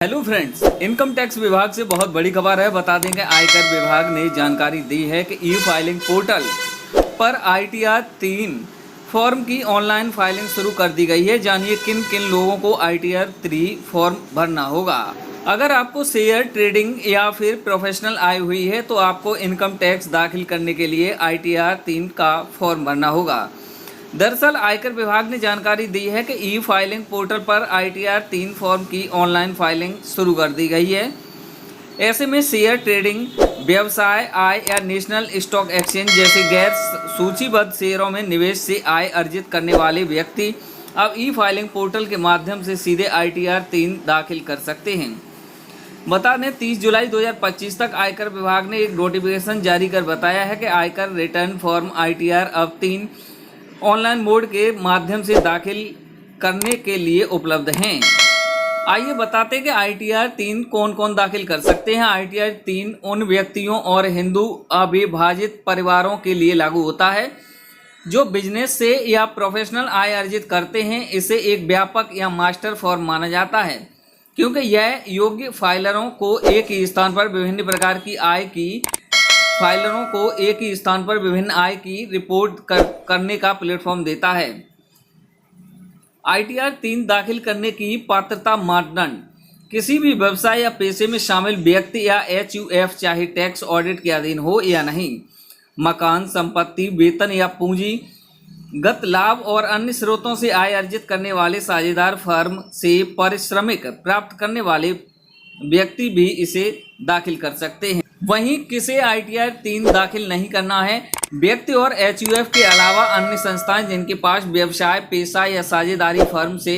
Hello friends, income tax विभाग से बहुत बड़ी खबर है। बता दें कि आयकर विभाग ने जानकारी दी है कि ई फाइलिंग पोर्टल पर ITR 3 फॉर्म की ऑनलाइन फाइलिंग शुरू कर दी गई है। जानिए किन किन लोगों को ITR 3 फॉर्म भरना होगा। अगर आपको शेयर ट्रेडिंग या फिर प्रोफेशनल आय हुई है तो आपको इनकम टैक्स दाखिल करने के लिए ITR 3 का फॉर्म भरना होगा। दरअसल आयकर विभाग ने जानकारी दी है कि ई फाइलिंग पोर्टल पर ITR 3 फॉर्म की ऑनलाइन फाइलिंग शुरू कर दी गई है। ऐसे में शेयर ट्रेडिंग, व्यवसाय आय या नेशनल स्टॉक एक्सचेंज जैसे गैर सूचीबद्ध शेयरों में निवेश से आय अर्जित करने वाले व्यक्ति अब ई फाइलिंग पोर्टल के माध्यम से सीधे ITR 3 दाखिल कर सकते हैं। बता दें 30 जुलाई 2025 तक आयकर विभाग ने एक नोटिफिकेशन जारी कर बताया है कि आयकर रिटर्न फॉर्म ITR अब 3 ऑनलाइन मोड के माध्यम से दाखिल करने के लिए उपलब्ध हैं। आइए बताते हैं कि ITR 3 कौन कौन दाखिल कर सकते हैं। ITR 3 उन व्यक्तियों और हिंदू अविभाजित परिवारों के लिए लागू होता है जो बिजनेस से या प्रोफेशनल आय अर्जित करते हैं। इसे एक व्यापक या मास्टर फॉर्म माना जाता है क्योंकि यह योग्य फाइलरों को एक ही स्थान पर विभिन्न प्रकार की आय की रिपोर्ट करने का प्लेटफॉर्म देता है। ITR 3 दाखिल करने की पात्रता मानदंड किसी भी व्यवसाय या पेशे में शामिल व्यक्ति या HUF चाहे टैक्स ऑडिट के अधीन हो या नहीं, मकान, संपत्ति, वेतन या पूंजीगत लाभ और अन्य स्रोतों से आय अर्जित करने वाले साझेदार फर्म से पारिश्रमिक प्राप्त करने वाले व्यक्ति भी इसे दाखिल कर सकते हैं। वहीं किसे ITR 3 दाखिल नहीं करना है, व्यक्ति और HUF के अलावा अन्य संस्थाएं जिनके पास व्यवसाय, पेशा या साझेदारी फर्म से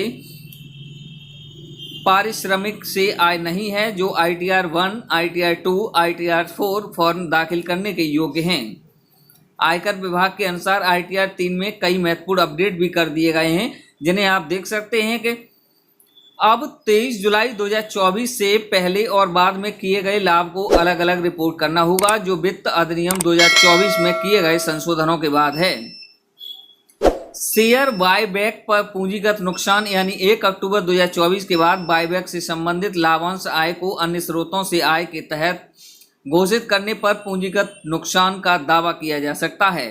पारिश्रमिक से आय नहीं है, जो ITR 1, ITR 2, ITR 4 फॉर्म दाखिल करने के योग्य हैं। आयकर विभाग के अनुसार ITR 3 में कई महत्वपूर्ण अपडेट भी कर दिए गए हैं जिन्हें आप देख सकते हैं कि अब 23 जुलाई 2024 से पहले और बाद में किए गए लाभ को अलग अलग रिपोर्ट करना होगा, जो वित्त अधिनियम 2024 में किए गए संशोधनों के बाद है। शेयर बायबैक पर पूंजीगत नुकसान यानी 1 अक्टूबर 2024 के बाद बायबैक से संबंधित लाभांश आय को अन्य स्रोतों से आय के तहत घोषित करने पर पूंजीगत नुकसान का दावा किया जा सकता है।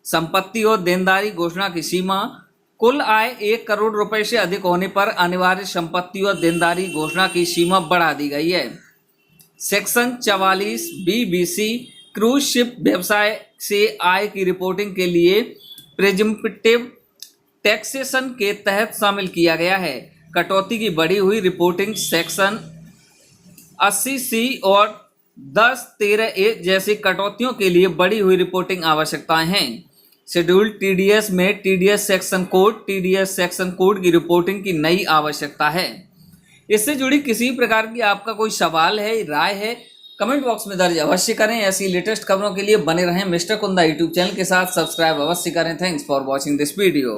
संपत्ति और देनदारी घोषणा की सीमा कुल आय 1 करोड़ रुपए से अधिक होने पर अनिवार्य संपत्ति और देनदारी घोषणा की सीमा बढ़ा दी गई है। सेक्शन 44 BBC क्रूज शिप व्यवसाय से आय की रिपोर्टिंग के लिए प्रिजम्पटिव टैक्सेशन के तहत शामिल किया गया है। कटौती की बढ़ी हुई रिपोर्टिंग सेक्शन 80C और 10(13)A जैसी कटौतियों के लिए बढ़ी हुई रिपोर्टिंग आवश्यकताएं हैं। शेड्यूल TDS में TDS सेक्शन कोड की रिपोर्टिंग की नई आवश्यकता है। इससे जुड़ी किसी प्रकार की आपका कोई सवाल है, राय है, कमेंट बॉक्स में दर्ज अवश्य करें। ऐसी लेटेस्ट खबरों के लिए बने रहें मिस्टर कुंदा यूट्यूब चैनल के साथ, सब्सक्राइब अवश्य करें। Thanks for watching this video.